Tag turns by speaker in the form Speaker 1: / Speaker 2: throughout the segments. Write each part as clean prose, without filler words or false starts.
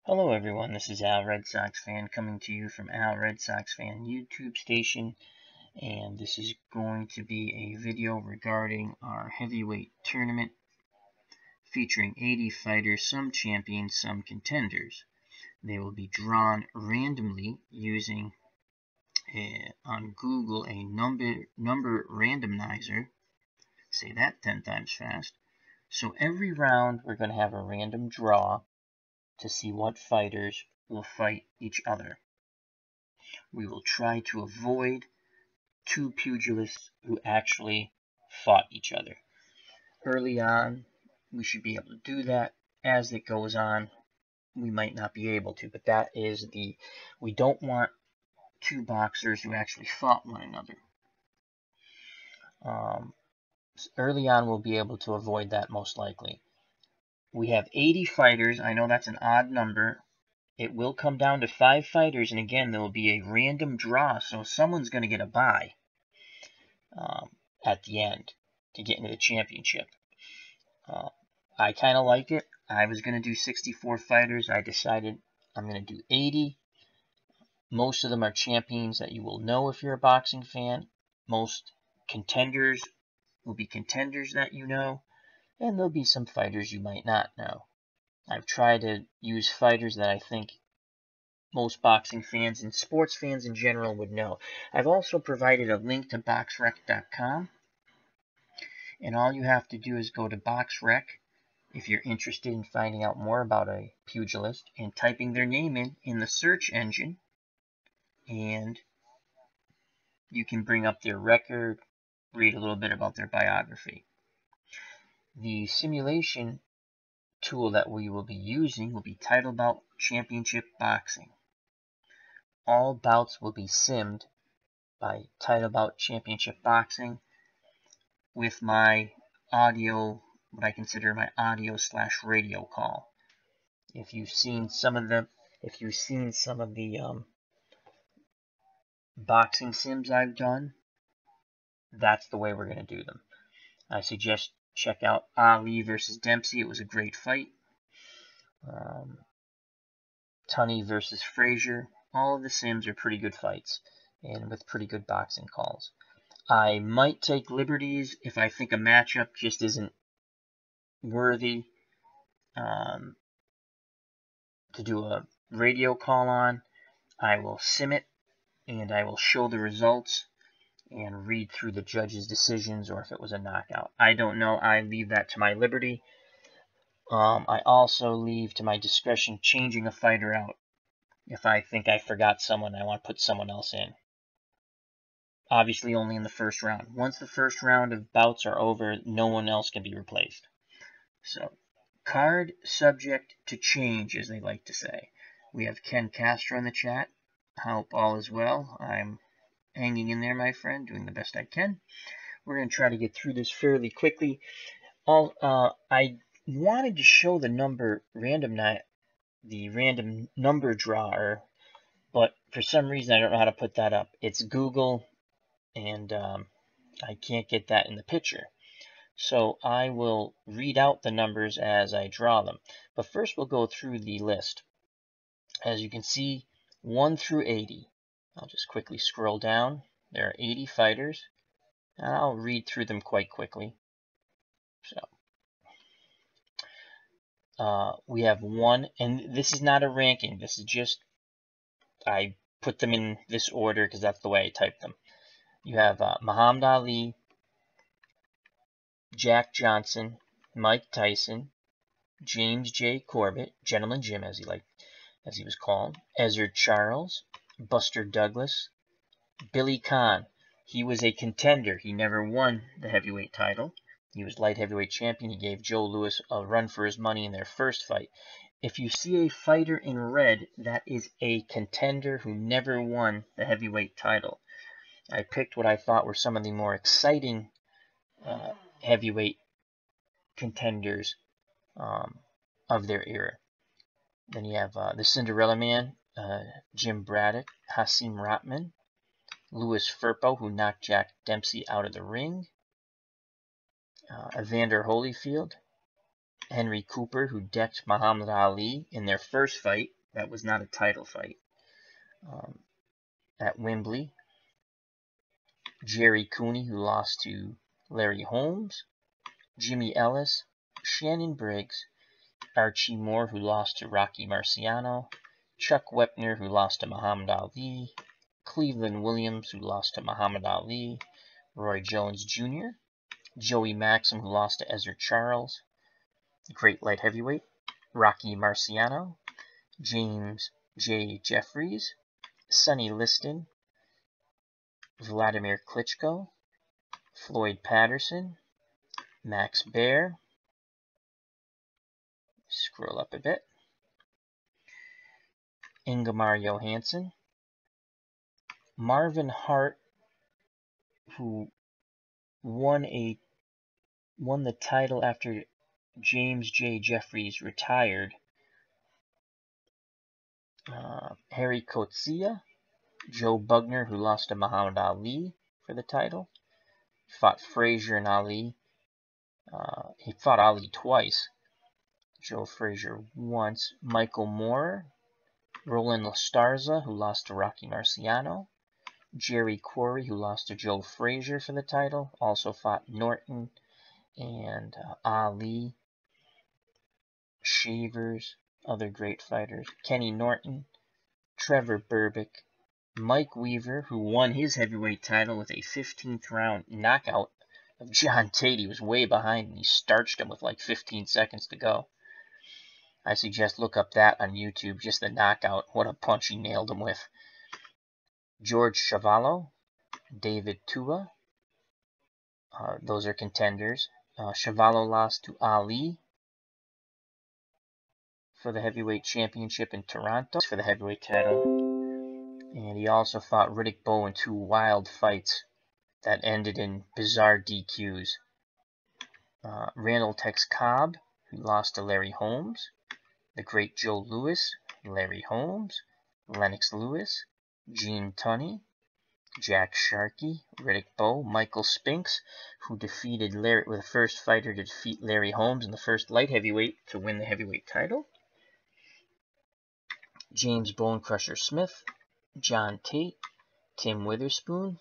Speaker 1: Hello everyone, this is Al Red Sox Fan coming to you from Al Red Sox Fan YouTube station, and this is going to be a video regarding our heavyweight tournament featuring 80 fighters, some champions, some contenders. They will be drawn randomly using on Google a number randomizer. Say that 10 times fast. So every round we're going to have a random draw to see what fighters will fight each other. We will try to avoid two pugilists who actually fought each other. Early on, we should be able to do that. As it goes on, we might not be able to, but that is we don't want two boxers who actually fought one another. Early on, we'll be able to avoid that most likely. We have 80 fighters. I know that's an odd number. It will come down to 5 fighters, and again, there will be a random draw, so someone's going to get a bye at the end to get into the championship. I kind of like it. I was going to do 64 fighters. I decided I'm going to do 80. Most of them are champions that you will know if you're a boxing fan. Most contenders will be contenders that you know, and there'll be some fighters you might not know. I've tried to use fighters that I think most boxing fans and sports fans in general would know. I've also provided a link to BoxRec.com, and all you have to do is go to BoxRec if you're interested in finding out more about a pugilist and typing their name in the search engine, and you can bring up their record, read a little bit about their biography. The simulation tool that we will be using will be Title Bout Championship Boxing. All bouts will be simmed by Title Bout Championship Boxing with my audio, what I consider my audio/radio call. If you've seen some of the boxing sims I've done, that's the way we're going to do them. I suggest check out Ali versus Dempsey. It was a great fight. Tunney versus Frazier. All of the sims are pretty good fights and with pretty good boxing calls. I might take liberties if I think a matchup just isn't worthy to do a radio call on. I will sim it, and I will show the results and read through the judges' decisions or if it was a knockout. I don't know. I leave that to my liberty. I also leave to my discretion changing a fighter out. If I think I forgot someone, I want to put someone else in. Obviously only in the first round. Once the first round of bouts are over, no one else can be replaced. So, card subject to change, as they like to say. We have Ken Castro in the chat. Hope all is well. I'm hanging in there, my friend, doing the best I can. We're going to try to get through this fairly quickly. I wanted to show the random number drawer, but for some reason I don't know how to put that up. It's Google, and I can't get that in the picture. So I will read out the numbers as I draw them. But first we'll go through the list. As you can see, 1 through 80. I'll just quickly scroll down. There are 80 fighters, and I'll read through them quite quickly. So we have 1, and this is not a ranking. This is just, I put them in this order because that's the way I typed them. You have Muhammad Ali, Jack Johnson, Mike Tyson, James J. Corbett, Gentleman Jim as he was called, Ezzard Charles, Buster Douglas, Billy Conn. He was a contender. He never won the heavyweight title. He was light heavyweight champion. He gave Joe Louis a run for his money in their first fight. If you see a fighter in red, that is a contender who never won the heavyweight title. I picked what I thought were some of the more exciting heavyweight contenders of their era. Then you have the Cinderella Man, Jim Braddock, Hasim Raham, Louis Firpo, who knocked Jack Dempsey out of the ring, Evander Holyfield, Henry Cooper, who decked Muhammad Ali in their first fight that was not a title fight. At Wembley, Gerry Conney, who lost to Larry Holmes, Jimy Ellis, Shannon Briggs, Archie Moore, who lost to Rocky Marciano, Chuck Wepner, who lost to Muhammad Ali, Cleveland Williams, who lost to Muhammad Ali, Roy Jones Jr., Joey Maxim, who lost to Ezzard Charles, great light heavyweight, Rocky Marciano, James J Jeffies, Sonny Liston, Wladimir Klitschko, Floyd Patterson, Max Baer, scroll up a bit, Ingemar Johansson, Marvin Hart, who won the title after James J Jeffies retired, Gerrie Coetzee, Joe Bugner, who lost to Muhammad Ali for the title, fought Frazier and Ali. He fought Ali twice, Joe Frazier once, Michael Moore, Roland LaStarza, who lost to Rocky Marciano, Gerrie Coetzee, who lost to Joe Frazier for the title, also fought Norton and Ali, Shavers, other great fighters, Kenny Norton, Trevor Berbick, Mike Weaver, who won his heavyweight title with a 15th round knockout of John Tate. He was way behind and he starched him with like 15 seconds to go. I suggest look up that on YouTube, just the knockout. What a punch he nailed him with. George Chuvalo, David Tua, those are contenders. Chuvalo lost to Ali for the heavyweight championship in Toronto for the heavyweight title. And he also fought Riddick Bowe in 2 wild fights that ended in bizarre DQs. Randall Tex Cobb, who lost to Larry Holmes. The great Joe Louis, Larry Holmes, Lennox Lewis, Gene Tunney, Jack Sharkey, Riddick Bowe, Michael Spinks, who defeated Larry, was the first fighter to defeat Larry Holmes in the first light heavyweight to win the heavyweight title. James Bone Crusher Smith, John Tate, Tim Witherspoon,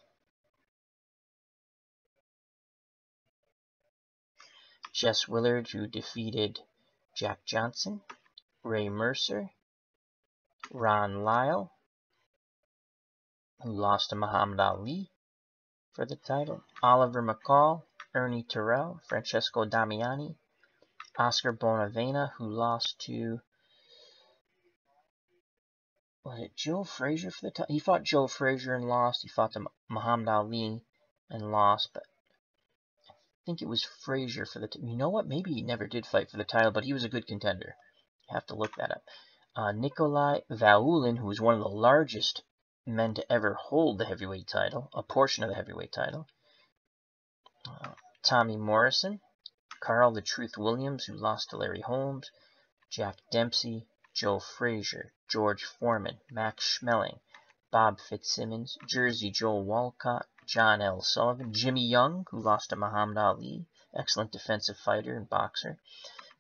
Speaker 1: Jess Willard, who defeated Jack Johnson, Ray Mercer, Ron Lyle, who lost to Muhammad Ali for the title, Oliver McCall, Ernie Terrell, Francesco Damiani, Oscar Bonavena, who lost to, was it Joe Frazier for the title? He fought Joe Frazier and lost. He fought to Muhammad Ali and lost, but I think it was Frazier for the title. You know what? Maybe he never did fight for the title, but he was a good contender. You have to look that up. Nikolay Valuev, who was one of the largest men to ever hold the heavyweight title, a portion of the heavyweight title. Tommy Morrison, Carl the Truth Williams, who lost to Larry Holmes, Jack Dempsey, Joe Frazier, George Foreman, Max Schmeling, Bob Fitzsimmons, Jersey Joe Walcott, John L. Sullivan, Jimmy Young, who lost to Muhammad Ali, excellent defensive fighter and boxer,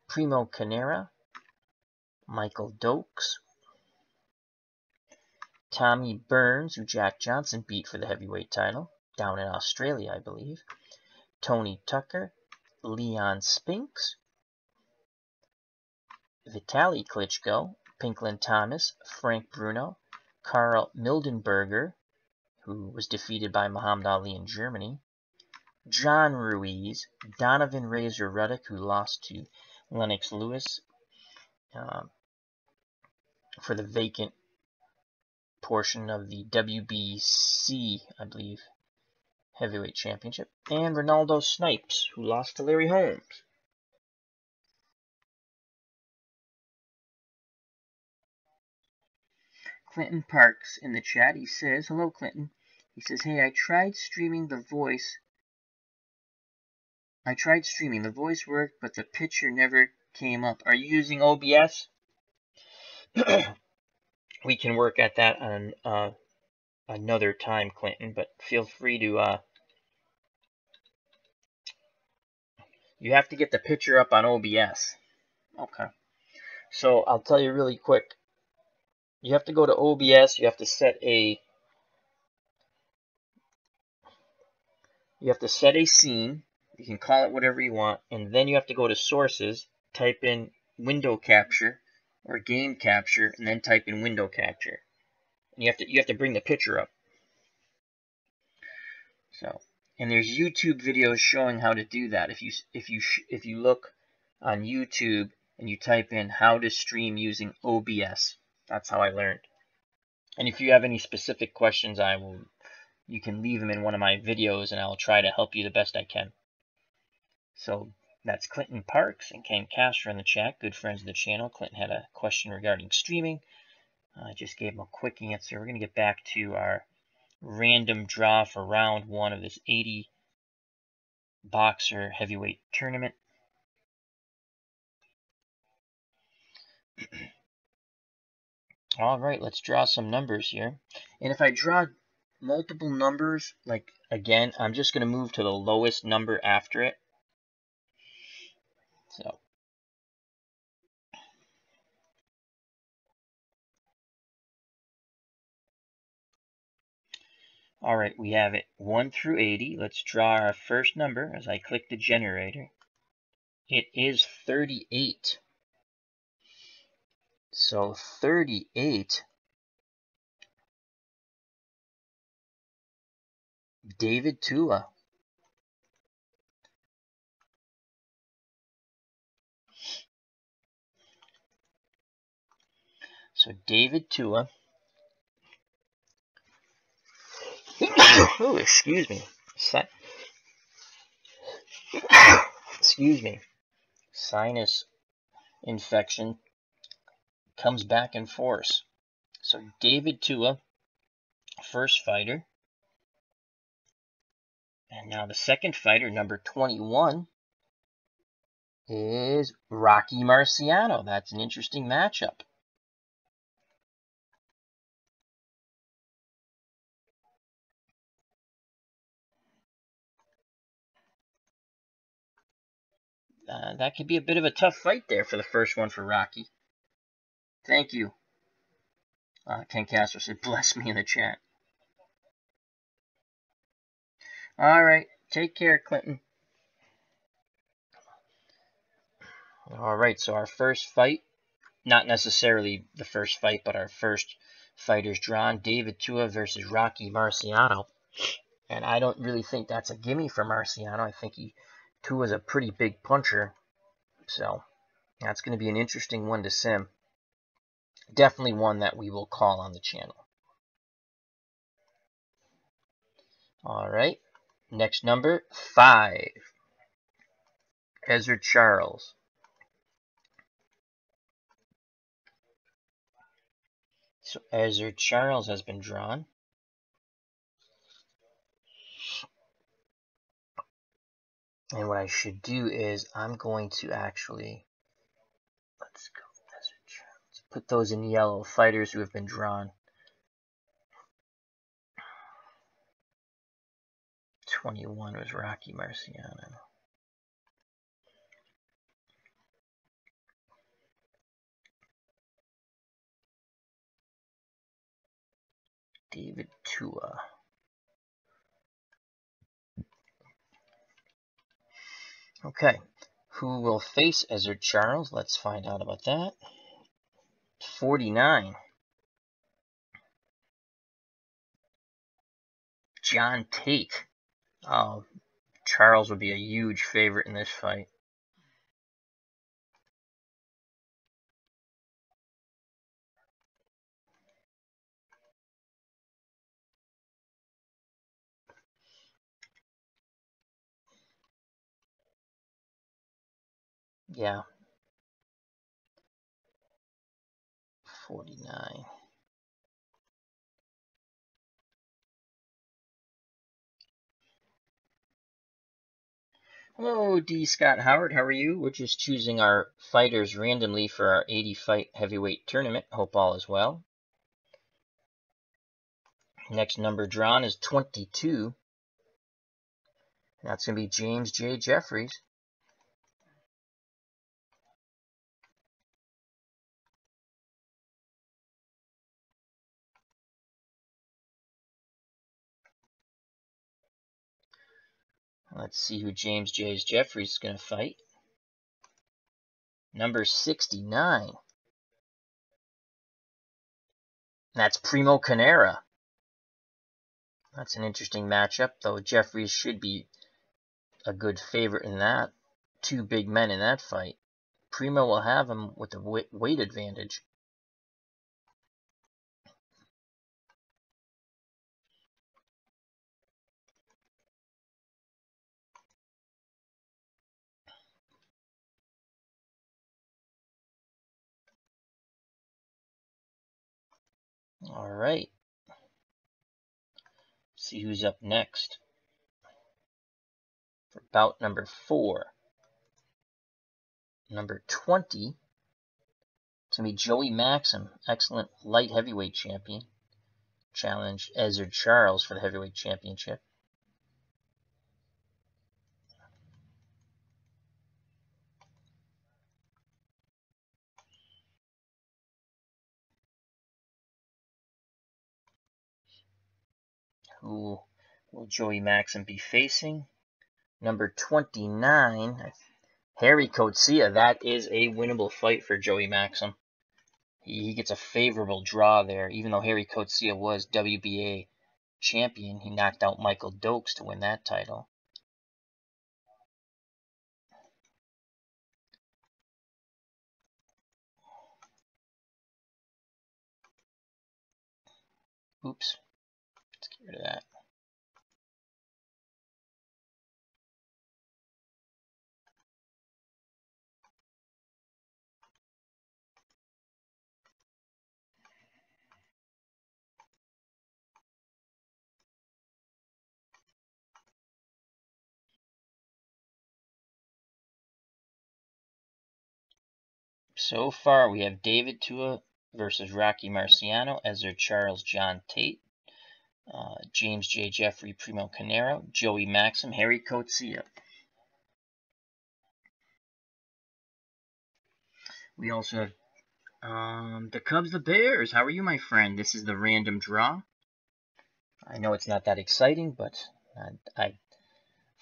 Speaker 1: Primo Canera, Michael Dokes, Tommy Burns, who Jack Johnson beat for the heavyweight title, down in Australia, I believe, Tony Tucker, Leon Spinks, Vitaly Klitschko, Pinklin Thomas, Frank Bruno, Karl Mildenberger, who was defeated by Muhammad Ali in Germany, John Ruiz, Donovan Razor Ruddock, who lost to Lennox Lewis for the vacant portion of the WBC, I believe, heavyweight championship, and Ronaldo Snipes, who lost to Larry Holmes. Clinton Parks in the chat, he says, hello Clinton. He says, hey, I tried streaming The Voice, worked, but the picture never came up. Are you using OBS? We can work at that on another time, Clinton, but feel free to, you have to get the picture up on OBS. Okay. So I'll tell you really quick. you have to go to OBS. You have to set a scene. You can call it whatever you want, and then you have to go to sources, type in window capture or game capture, and then type in window capture. And you have to bring the picture up. So, and there's YouTube videos showing how to do that. If you look on YouTube and you type in how to stream using OBS, that's how I learned. And if you have any specific questions, you can leave them in one of my videos, and I'll try to help you the best I can. So that's Clinton Parks and Ken Castro in the chat, good friends of the channel. Clinton had a question regarding streaming. I just gave him a quick answer. We're going to get back to our random draw for round 1 of this 80 boxer heavyweight tournament. All right, let's draw some numbers here. And if I draw multiple numbers, like again, I'm just going to move to the lowest number after it. So all right, we have it 1 through 80. Let's draw our first number as I click the generator. It is 38. So 38, David Tua. So David Tua. Oh, excuse me. Excuse me. Sinus infection comes back in force. So David Tua, first fighter. And now the second fighter, number 21, is Rocky Marciano. That's an interesting matchup. That could be a bit of a tough fight there for the first one for Rocky. Thank you. Ken Castro said, bless me in the chat. All right. Take care, Clinton. All right. So our first fight, not necessarily the first fight, but our first fighters drawn, David Tua versus Rocky Marciano. And I don't really think that's a gimme for Marciano. I think Tua's a pretty big puncher. So that's going to be an interesting one to sim. Definitely one that we will call on the channel. All right. Next number, 5. Ezzard Charles. So Ezzard Charles has been drawn. And what I should do is I'm going to actually, let's go, Ezzard Charles. Put those in yellow, fighters who have been drawn. 21 was Rocky Marciano. David Tua. Okay, who will face Ezzard Charles? Let's find out about that. 49. John Tate. Oh, Charles would be a huge favorite in this fight. Yeah. 49. Hello, D. Scott Howard. How are you? We're just choosing our fighters randomly for our 80 fight heavyweight tournament. Hope all is well. Next number drawn is 22. That's going to be James J. Jeffies. Let's see who James J. Jeffies is going to fight. Number 69. That's Primo Carnera. That's an interesting matchup, though Jeffies should be a good favorite in that. Two big men in that fight. Primo will have him with the weight advantage. All right. See who's up next. For bout number 4. Number 20. It's going to be Joey Maxim, excellent light heavyweight champion. Challenge Ezzard Charles for the heavyweight championship. Who will Joey Maxim be facing? Number 29, Gerrie Coetzee. That is a winnable fight for Joey Maxim. He gets a favorable draw there. Even though Gerrie Coetzee was WBA champion, he knocked out Michael Dokes to win that title. Oops. Let's get rid of that. So far, we have David Tua versus Rocky Marciano, Ezzard Charles, John Tate, James J. Jeffies, Primo Carnera, Joey Maxim, Gerrie Coetzee. We also have the Cubs, the Bears. How are you, my friend? This is the random draw. I know it's not that exciting, but I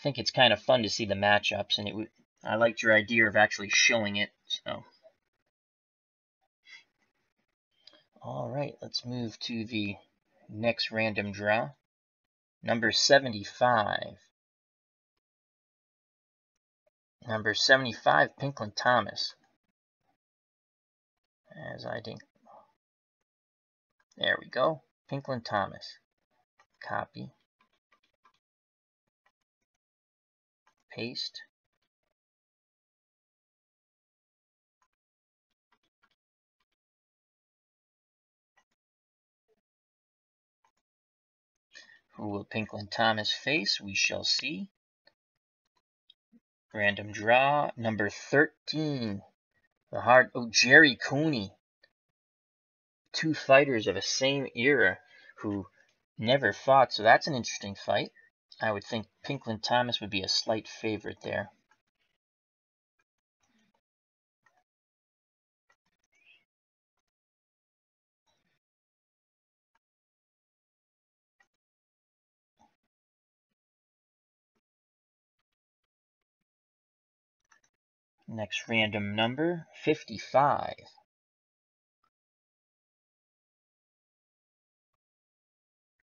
Speaker 1: think it's kind of fun to see the matchups, and I liked your idea of actually showing it. So, all right, let's move to the next random draw. Number 75. Number 75, Pinklon Thomas. As I think. There we go. Pinklon Thomas. Copy. Paste. Who will Pinklon Thomas face? We shall see. Random draw. Number 13. Gerry Conney. Two fighters of the same era who never fought, so that's an interesting fight. I would think Pinklon Thomas would be a slight favorite there. Next random number, 55.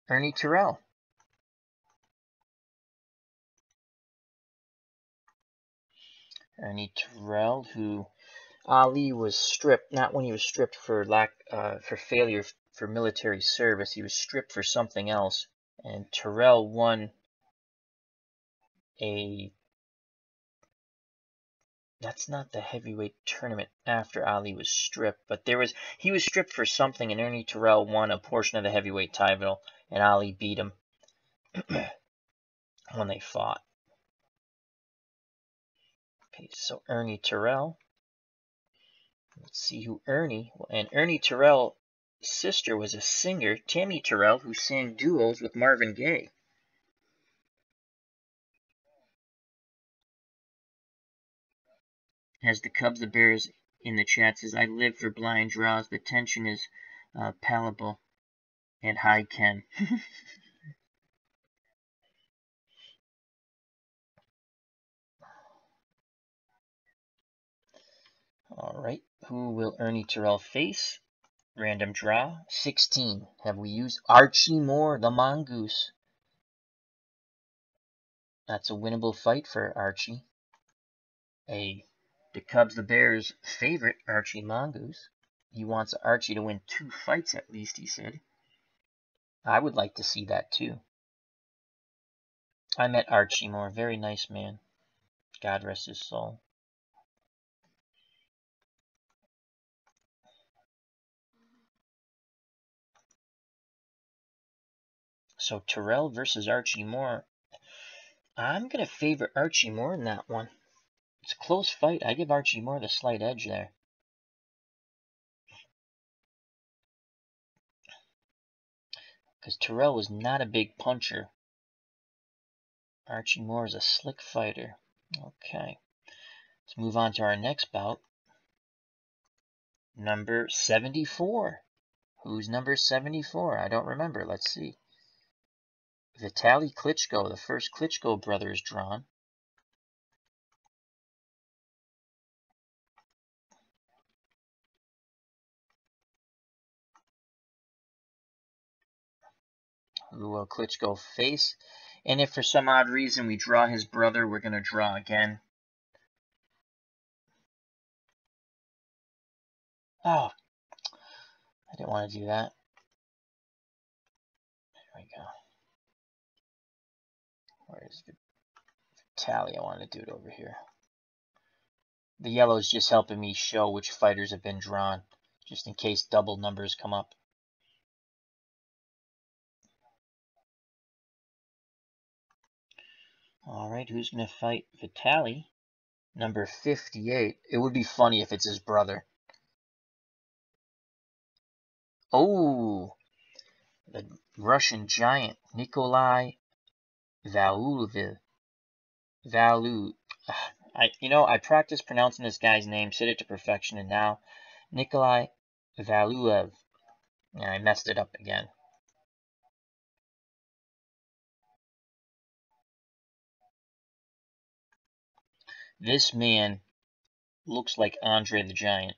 Speaker 1: Ernie Terrell. Ernie Terrell, who Ali was stripped, not when he was stripped for failure for military service. He was stripped for something else, and Terrell won that's not the heavyweight tournament after Ali was stripped, but he was stripped for something, and Ernie Terrell won a portion of the heavyweight title, and Ali beat him when they fought. Okay, so Ernie Terrell. Let's see who Ernie, and Ernie Terrell's sister was a singer, Tammy Terrell, who sang duos with Marvin Gaye. As the Cubs, the Bears in the chat says, I live for blind draws. The tension is palpable and high Ken. Alright, who will Ernie Terrell face? Random draw. 16. Have we used Archie Moore, the Mongoose? That's a winnable fight for Archie. The Cubs, the Bears' favorite, Archie Mongoose. He wants Archie to win 2 fights at least, he said. I would like to see that too. I met Archie Moore, very nice man. God rest his soul. So Terrell versus Archie Moore. I'm going to favor Archie Moore in that one. It's a close fight. I give Archie Moore the slight edge there. Because Terrell was not a big puncher. Archie Moore is a slick fighter. Okay. Let's move on to our next bout. Number 74. Who's number 74? I don't remember. Let's see. Vitaly Klitschko. The first Klitschko brother is drawn. Who will Klitschko face? And if for some odd reason we draw his brother, we're going to draw again. Oh, I didn't want to do that. There we go. Where's Vitaly? I wanted to do it over here. The yellow is just helping me show which fighters have been drawn, just in case double numbers come up. Alright, who's going to fight Vitaly? Number 58. It would be funny if it's his brother. Oh, the Russian giant, Nikolay Valuev. I practiced pronouncing this guy's name, said it to perfection, and now Nikolay Valuev. And I messed it up again. This man looks like Andre the Giant.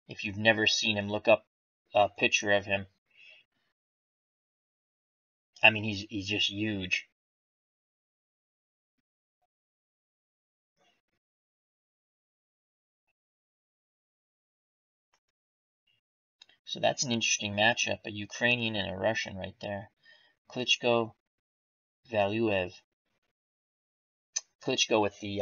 Speaker 1: If you've never seen him, look up a picture of him. I mean, he's just huge. So that's an interesting matchup, a Ukrainian and a Russian right there. Klitschko, Valuev. Klitschko with the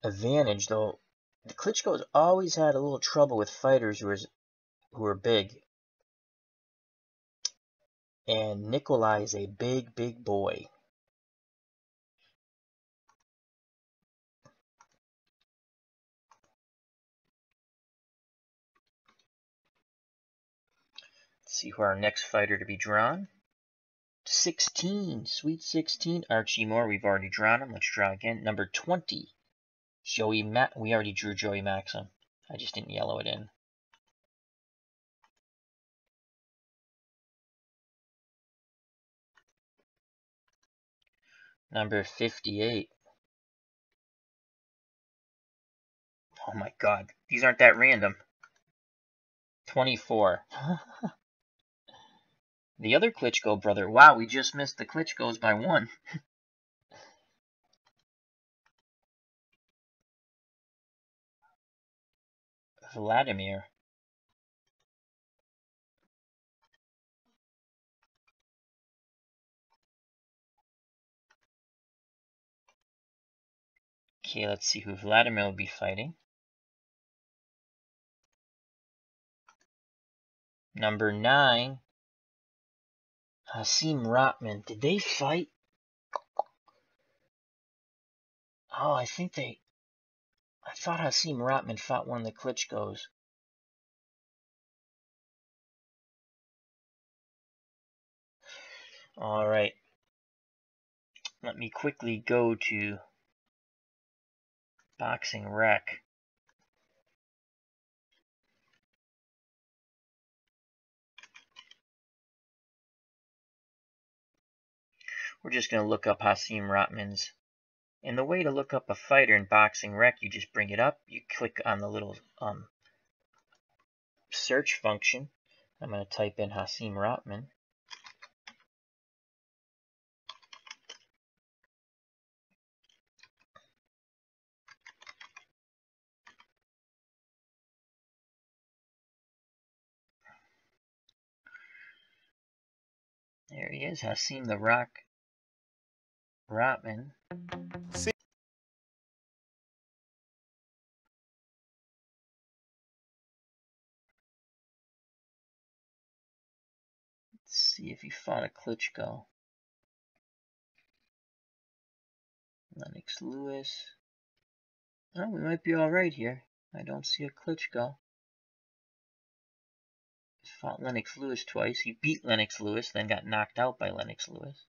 Speaker 1: advantage, though. The Klitschko's always had a little trouble with fighters who are big. And Nikolay is a big, big boy. Let's see who our next fighter to be drawn. 16, sweet 16, Archie Moore. We've already drawn him. Let's draw again. Number 20, we already drew Joey Maxim. I just didn't yellow it in. Number 58. Oh my god, these aren't that random. 24. The other Klitschko brother. Wow, we just missed the Klitschkos by 1. Wladimir. Okay, let's see who Wladimir will be fighting. Number 9. Hasim Raham. Did they fight? Oh, I thought Hasim Raham fought one of the Klitschkos. Alright. Let me quickly go to Boxing Rec. We're just going to look up Hasim Rahman's And the way to look up a fighter in Boxing Rec, you just bring it up, you click on the little search function. I'm going to type in Hasim Raham. There he is, Hasim the Rock Raham. Let's see if he fought a Klitschko. Lennox Lewis. Oh, we might be alright here. I don't see a Klitschko. He's fought Lennox Lewis twice. He beat Lennox Lewis, then got knocked out by Lennox Lewis.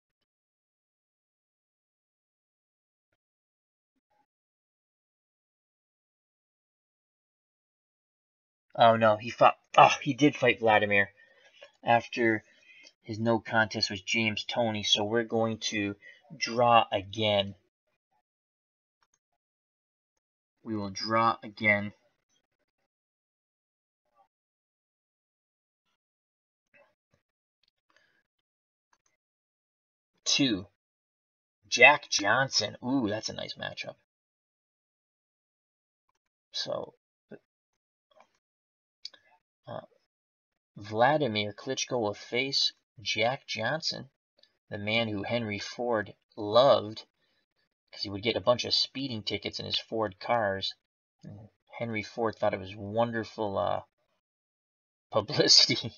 Speaker 1: Oh no, he did fight Wladimir after his no contest was James Toney, so we're going to draw again. We will draw again. Two. Jack Johnson. Ooh, that's a nice matchup. So, Wladimir Klitschko will face Jack Johnson, the man who Henry Ford loved because he would get a bunch of speeding tickets in his Ford cars. And Henry Ford thought it was wonderful publicity.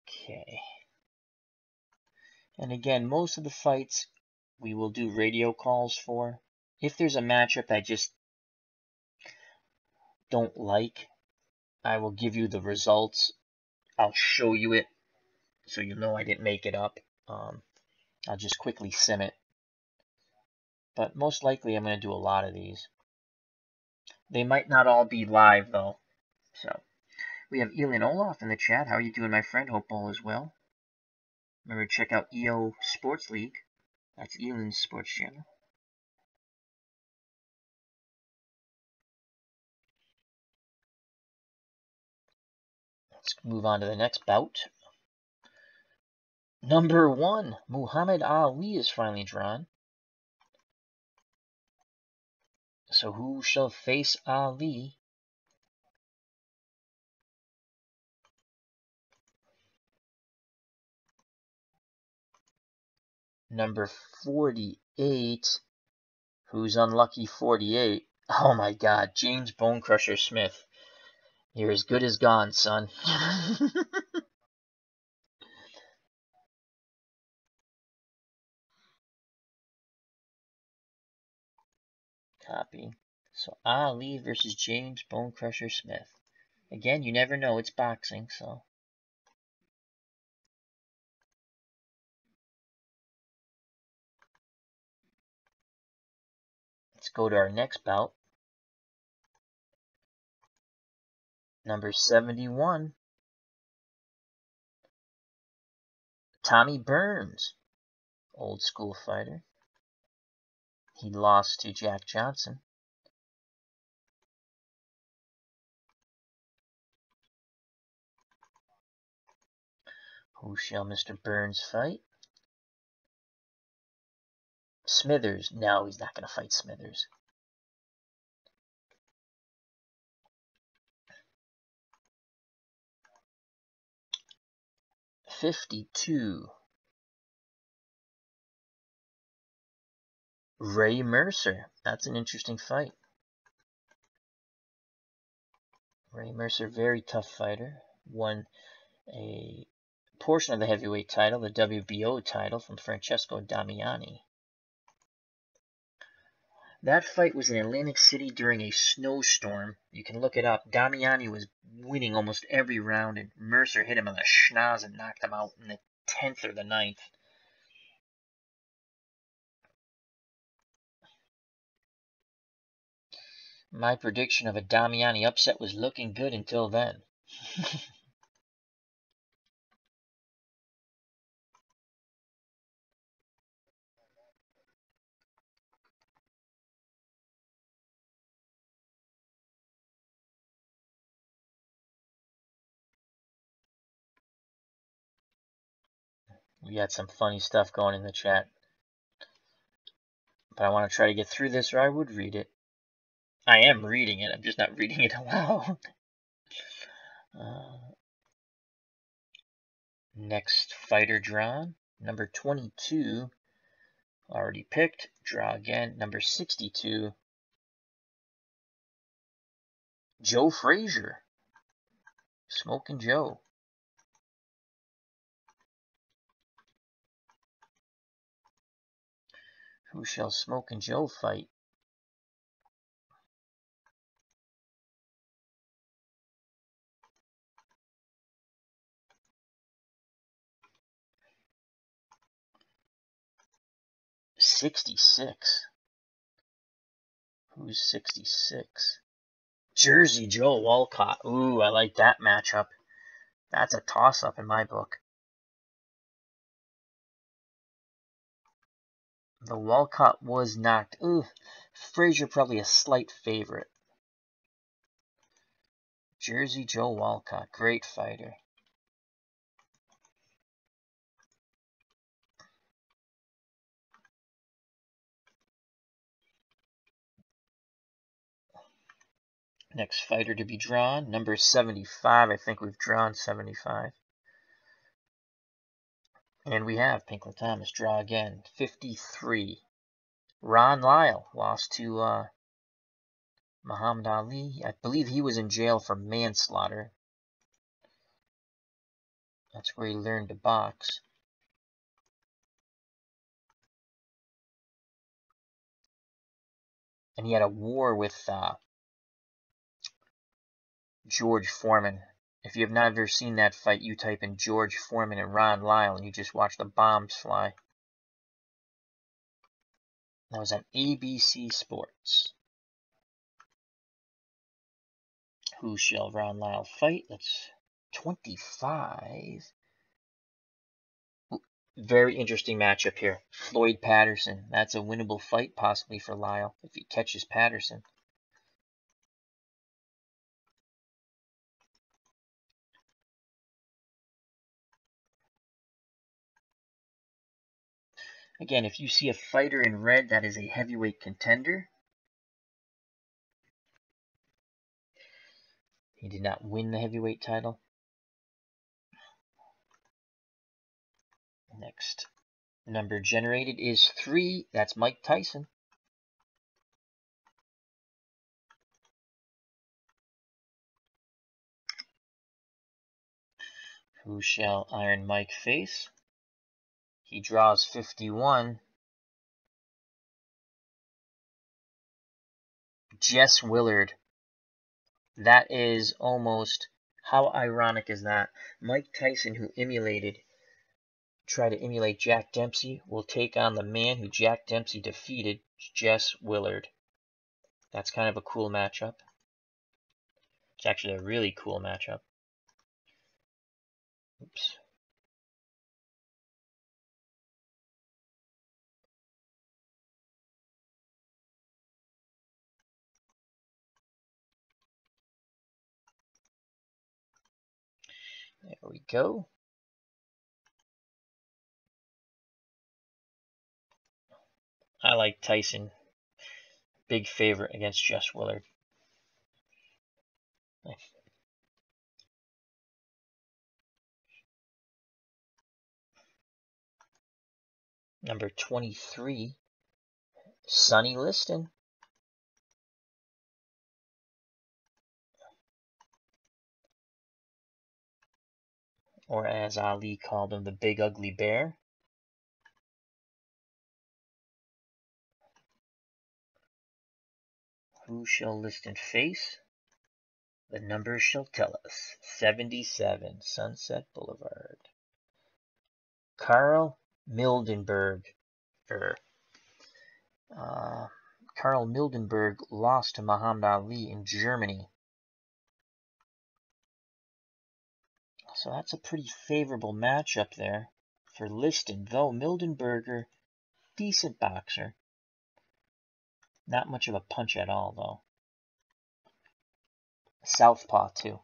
Speaker 1: Okay. And again, most of the fights we will do radio calls for. If there's a matchup I just don't like, I will give you the results. I'll show you it so you know I didn't make it up. I'll just quickly sim it. But most likely I'm going to do a lot of these. They might not all be live though. So we have Elin Olaf in the chat. How are you doing, my friend? Hope all is well. Remember to check out EO Sports League. That's Elin's sports channel. Let's move on to the next bout. Number 1, Muhammad Ali is finally drawn. So who shall face Ali? Number 48. Who's unlucky 48? Oh my god, James Bone Crusher Smith. You're as good as gone, son. Copy. So Ali versus James Bone Crusher Smith. Again, you never know, it's boxing, so. Let's go to our next bout. Number 71. Tommy Burns. Old school fighter. He lost to Jack Johnson. Who shall Mr. Burns fight? Smithers. No, he's not going to fight Smithers. $52. Ray Mercer. That's an interesting fight. Ray Mercer, very tough fighter. Won a portion of the heavyweight title, the WBO title, from Francesco Damiani. That fight was in Atlantic City during a snowstorm. You can look it up. Damiani was winning almost every round, and Mercer hit him on the schnoz and knocked him out in the 10th or the 9th. My prediction of a Damiani upset was looking good until then. We got some funny stuff going in the chat. But I want to try to get through this, or I would read it. I am reading it, I'm just not reading it aloud. Next fighter drawn, number 22, already picked. Draw again, number 62, Joe Frazier. Smoking Joe. Who shall Smoking Joe fight? '66. Who's 66? Jersey Joe Walcott. Ooh, I like that matchup. That's a toss-up in my book. The Walcott was knocked. Ooh, Frazier probably a slight favorite. Jersey Joe Walcott, great fighter. Next fighter to be drawn, number 75. I think we've drawn 75. And we have Pinkley Thomas. Draw again. 53. Ron Lyle lost to Muhammad Ali. I believe he was in jail for manslaughter. That's where he learned to box. And he had a war with George Foreman. If you have not ever seen that fight, you type in George Foreman and Ron Lyle, and you just watch the bombs fly. That was on ABC Sports. Who shall Ron Lyle fight? That's 25. Very interesting matchup here. Floyd Patterson. That's a winnable fight, possibly, for Lyle, if he catches Patterson. Again, if you see a fighter in red that is a heavyweight contender, he did not win the heavyweight title. Next number generated is 3. That's Mike Tyson. Who shall Iron Mike face? He draws 51. Jess Willard. That is almost, how ironic is that? Mike Tyson, who tried to emulate Jack Dempsey, will take on the man who Jack Dempsey defeated, Jess Willard. That's kind of a cool matchup. It's actually a really cool matchup. Oops. There we go. I like Tyson. Big favorite against Jess Willard. Number 23, Sonny Liston. Or as Ali called him, the Big Ugly Bear. Who shall Liston face? The numbers shall tell us. 77, Sunset Boulevard. Carl Mildenberg. Carl Mildenberg lost to Muhammad Ali in Germany. So that's a pretty favorable matchup there for Liston, though Mildenberger, decent boxer. Not much of a punch at all, though. Southpaw, too.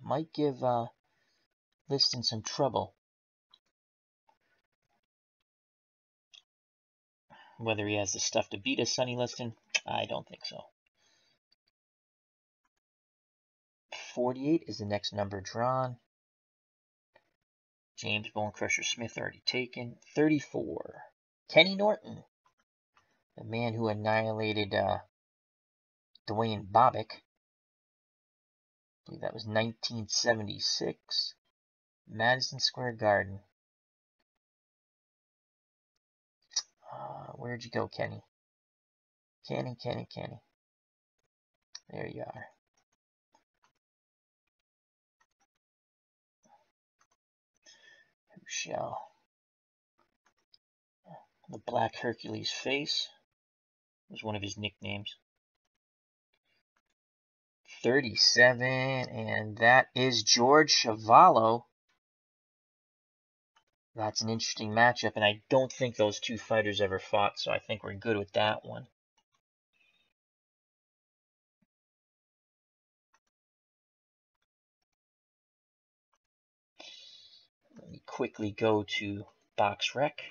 Speaker 1: Might give Liston some trouble. Whether he has the stuff to beat a Sonny Liston, I don't think so. 48 is the next number drawn. James Bone Crusher Smith already taken. 34. Kenny Norton, the man who annihilated Dwayne Bobick. I believe that was 1976. Madison Square Garden. Where'd you go, Kenny? Kenny. There you are. Who shall? The Black Hercules Face was one of his nicknames. 37, and that is George Chuvalo. That's an interesting matchup, and I don't think those two fighters ever fought, so I think we're good with that one. Let me quickly go to Box Rec.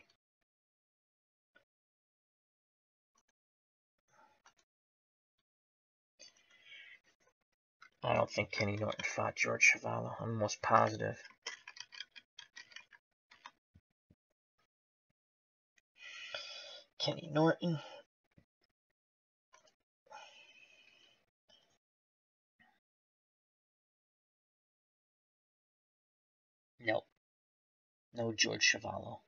Speaker 1: I don't think Kenny Norton fought George Chuvalo. I'm almost positive. Kenny Norton. Nope. No George Chuvalo.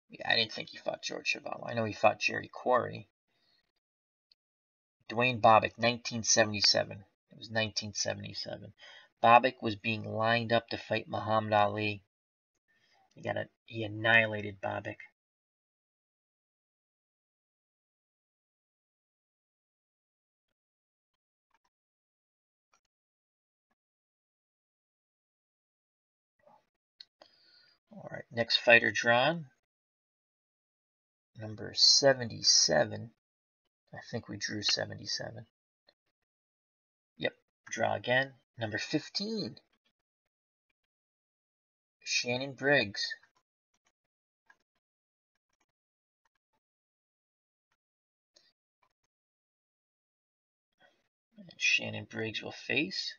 Speaker 1: Yeah, I didn't think he fought George Chuvalo. I know he fought Gerrie Coetzee. Dwayne Bobick, 1977. It was 1977. Bobick was being lined up to fight Muhammad Ali. He annihilated Bobick. All right, next fighter drawn. Number 77. I think we drew 77. Yep, draw again. Number 15. Shannon Briggs. And Shannon Briggs will face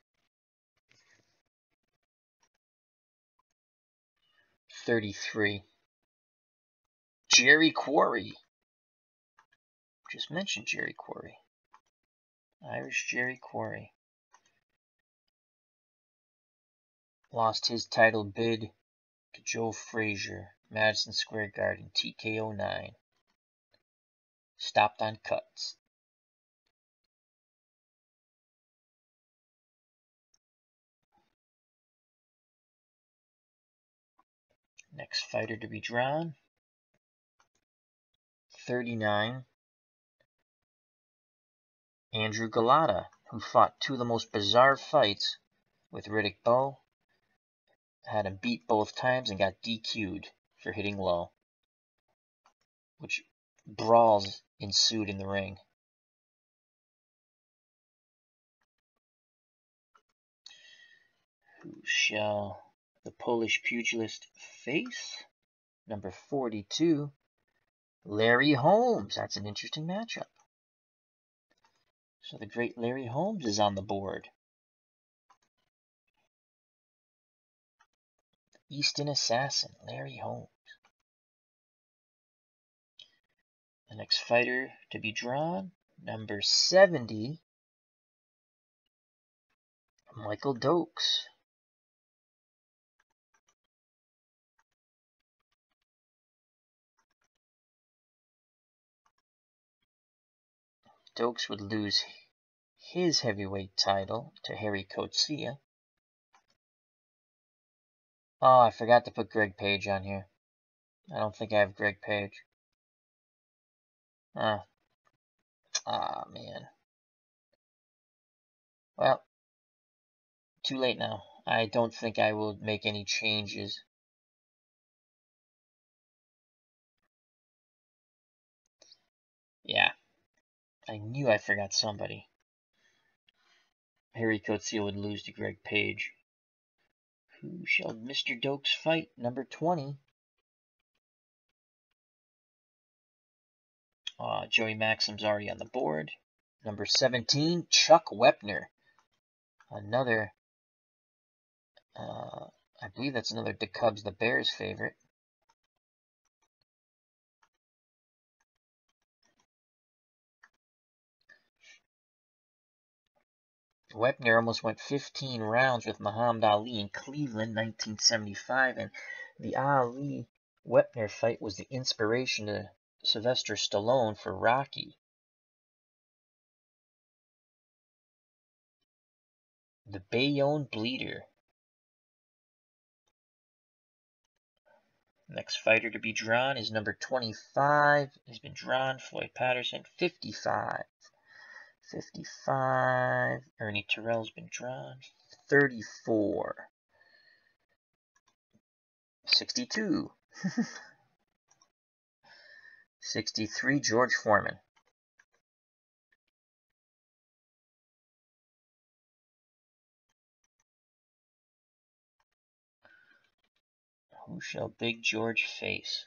Speaker 1: 33. Gerrie Coetzee. Just mentioned Gerrie Coetzee. Irish Gerrie Coetzee. Lost his title bid to Joe Frazier, Madison Square Garden, TKO 9. Stopped on cuts. Next fighter to be drawn. 39. Anrew Golota, who fought two of the most bizarre fights with Riddick Bowe. Had him beat both times and got DQ'd for hitting low, which brawls ensued in the ring. Who shall the Polish pugilist face? Number 42, Larry Holmes. That's an interesting matchup. So the great Larry Holmes is on the board. Easton Assassin, Larry Holmes. The next fighter to be drawn, number 70, Michael Dokes. Dokes would lose his heavyweight title to Gerrie Coetzee. Oh, I forgot to put Greg Page on here. I don't think I have Greg Page. Man. Well, too late now. I don't think I will make any changes. Yeah. I knew I forgot somebody. Gerrie Coetzee would lose to Greg Page. Who shall Mr. Dokes fight? Number 20. Joey Maxim's already on the board. Number 17, Chuck Wepner. Another, I believe that's another the Cubs, the Bears favorite. Wepner almost went 15 rounds with Muhammad Ali in Cleveland, 1975, and the Ali-Wepner fight was the inspiration to Sylvester Stallone for Rocky. The Bayonne Bleeder. Next fighter to be drawn is number 25. He's been drawn, Floyd Patterson, 55. 55. Ernie Terrell's been drawn, 34. 62. 63, George Foreman. Who shall Big George face?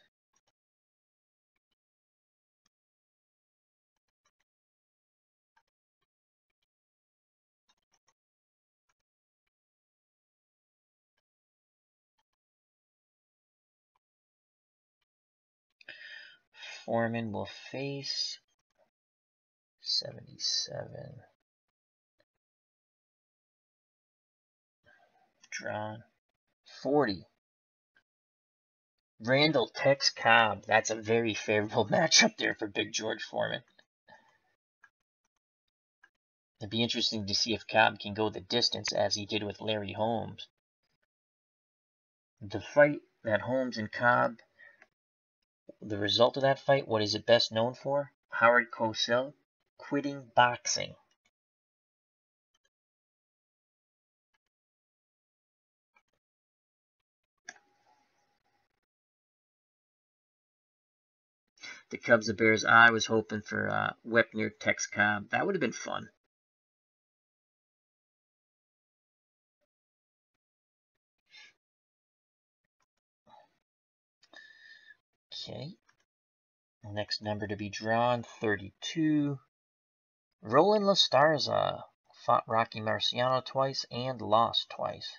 Speaker 1: Foreman will face 77. Drawn. 40. Randall Tex Cobb. That's a very favorable matchup there for Big George Foreman. It'd be interesting to see if Cobb can go the distance as he did with Larry Holmes. The fight that Holmes and Cobb, the result of that fight, what is it best known for? Howard Cosell quitting boxing. The Cubs, the Bears. I was hoping for Wepner, Tex Cobb. That would have been fun. Okay. Next number to be drawn, 32. Roland LaStarza fought Rocky Marciano twice and lost twice.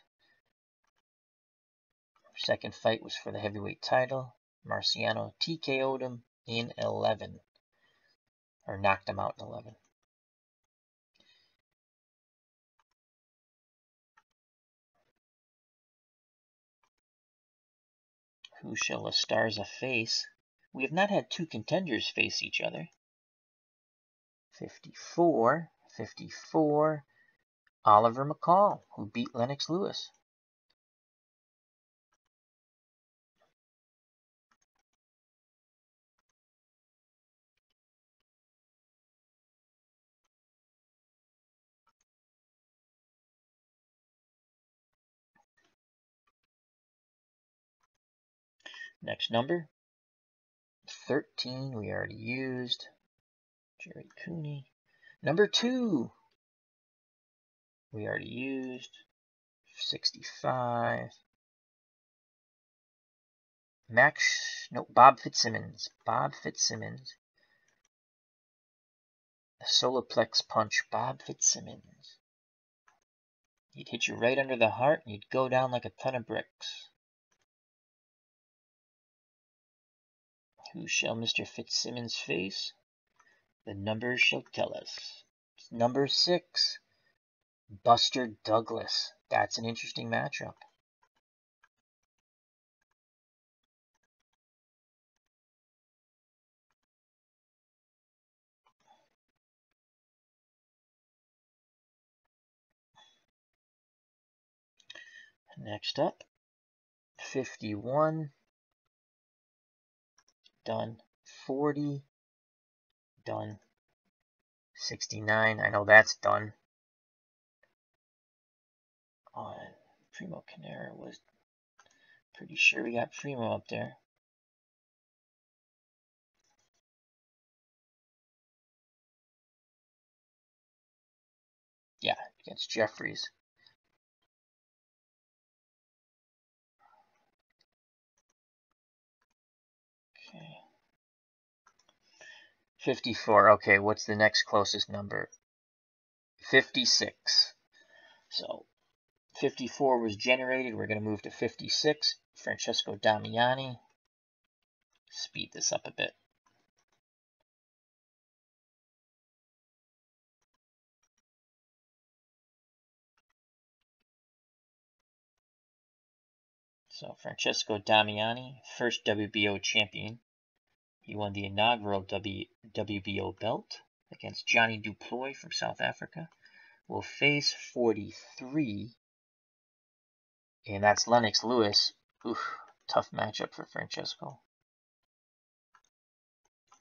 Speaker 1: Second fight was for the heavyweight title. Marciano TKO'd him in 11. Or knocked him out in 11. Who shall LaStarza face? We have not had two contenders face each other. 54. 54. Oliver McCall, who beat Lennox Lewis. Next number, 13, we already used. Gerry Conney. Number 2, we already used. 65. Bob Fitzsimmons. Bob Fitzsimmons. The Soloplex punch, Bob Fitzsimmons. He'd hit you right under the heart and you'd go down like a ton of bricks. Who shall Mr. Fitzsimmons face? The numbers shall tell us. Number 6, Buster Douglas. That's an interesting matchup. Next up, 51. Done. 40. Done. 69. I know that's done. On Primo Canera was pretty sure we got Primo up there. Yeah, against Jeffies. Okay. 54. Okay, what's the next closest number? 56. So 54 was generated. We're going to move to 56. Francesco Damiani. Speed this up a bit. So Francesco Damiani, first WBO champion. He won the inaugural WBO belt against Johnny Duploy from South Africa. Will face 43, and that's Lennox Lewis. Oof, tough matchup for Francesco.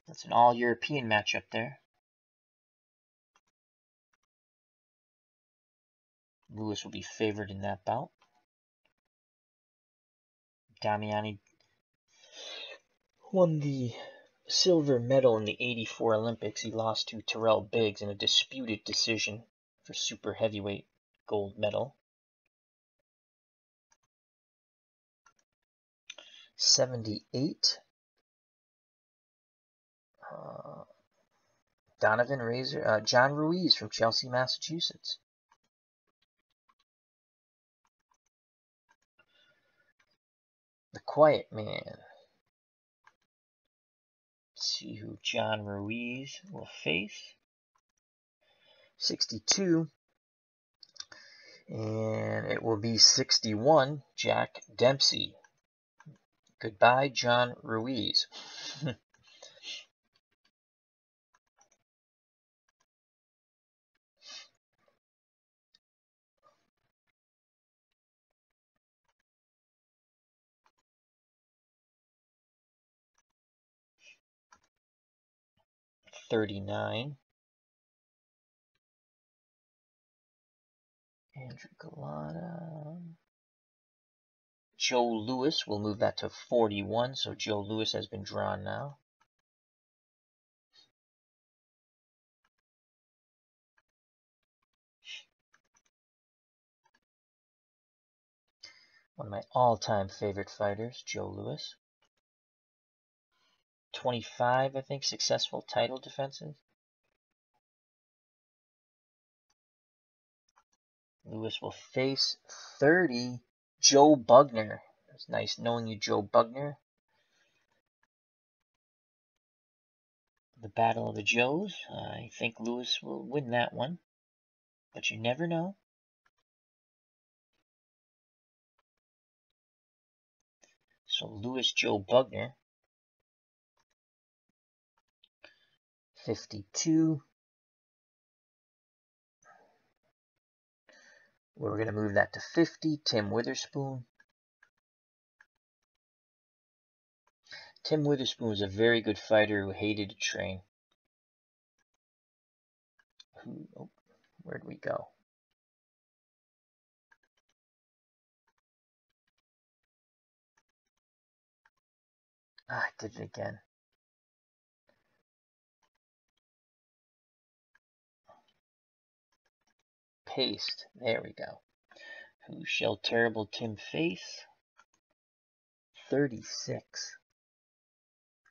Speaker 1: That's an all-European matchup there. Lewis will be favored in that bout. Damiani won the silver medal in the '84 Olympics. He lost to Terrell Biggs in a disputed decision for super heavyweight gold medal. 78. John Ruiz from Chelsea, Massachusetts. The Quiet Man. Let's see who John Ruiz will face. 62. And it will be 61, Jack Dempsey. Goodbye, John Ruiz. $39. Anrew Golota. Joe Louis, we'll move that to 41, so Joe Louis has been drawn now. One of my all-time favorite fighters, Joe Louis. 25, I think, successful title defenses. Louis will face 30, Joe Bugner. It's nice knowing you, Joe Bugner. The Battle of the Joes. I think Louis will win that one, but you never know. So Louis, Joe Bugner. 52. We're going to move that to 50, Tim Witherspoon. Tim Witherspoon was a very good fighter who hated to train. Where'd we go? I did it again. Paste. There we go. Who shall terrible Tim face? 36.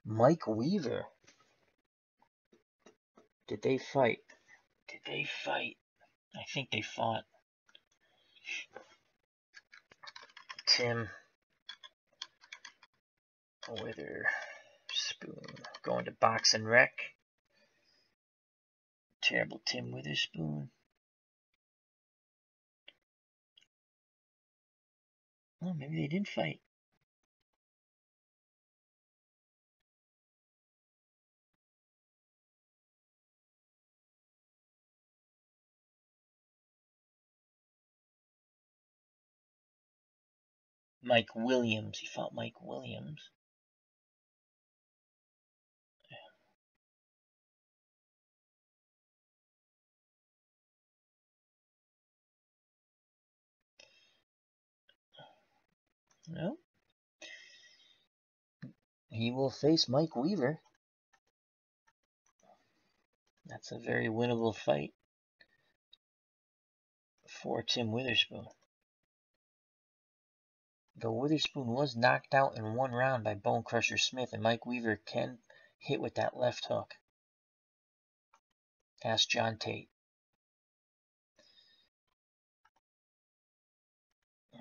Speaker 1: Mike Weaver. Did they fight? Did they fight? I think they fought. Tim Witherspoon. Going to Box and Rec. Terrible Tim Witherspoon. Oh, maybe they didn't fight. Mike Williams. He fought Mike Williams. No. He will face Mike Weaver. That's a very winnable fight for Tim Witherspoon. Though Witherspoon was knocked out in one round by Bone Crusher Smith, and Mike Weaver can hit with that left hook. Ask John Tate.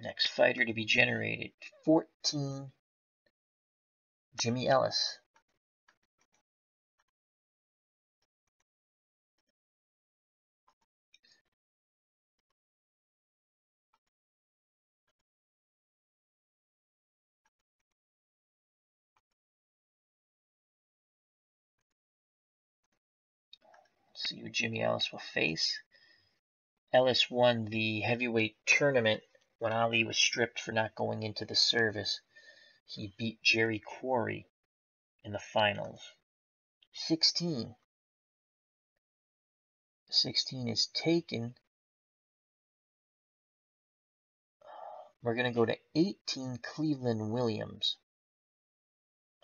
Speaker 1: Next fighter to be generated, 14, Jimy Ellis. Let's see who Jimy Ellis will face. Ellis won the heavyweight tournament when Ali was stripped for not going into the service. He beat Gerrie Coetzee in the finals. 16. 16 is taken. We're going to go to 18, Cleveland Williams.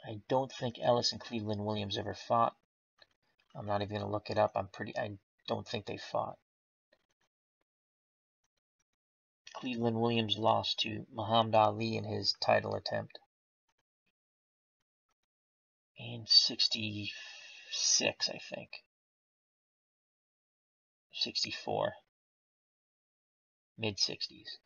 Speaker 1: I don't think Ellis and Cleveland Williams ever fought. I'm not even going to look it up. I don't think they fought. Cleveland Williams lost to Muhammad Ali in his title attempt. In 66, I think. 64. Mid-60s.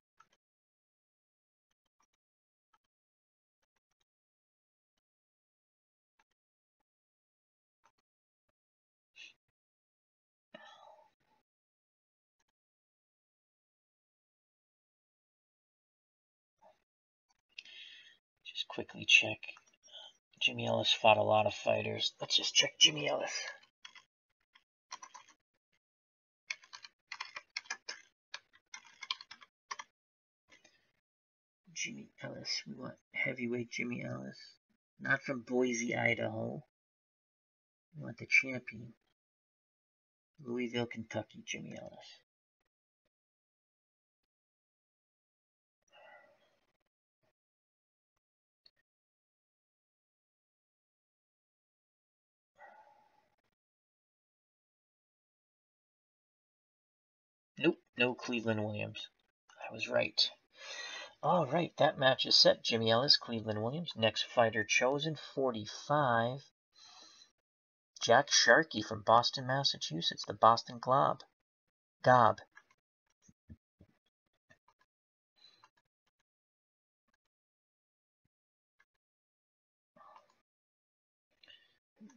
Speaker 1: Just quickly check. Jimy Ellis fought a lot of fighters. Let's just check Jimy Ellis. Jimy Ellis. We want heavyweight Jimy Ellis. Not from Boise, Idaho. We want the champion. Louisville, Kentucky, Jimy Ellis. Nope, no Cleveland Williams. I was right. All right, that match is set. Jimy Ellis, Cleveland Williams. Next fighter chosen, 45. Jack Sharkey from Boston, Massachusetts. The Boston Glob. Gob.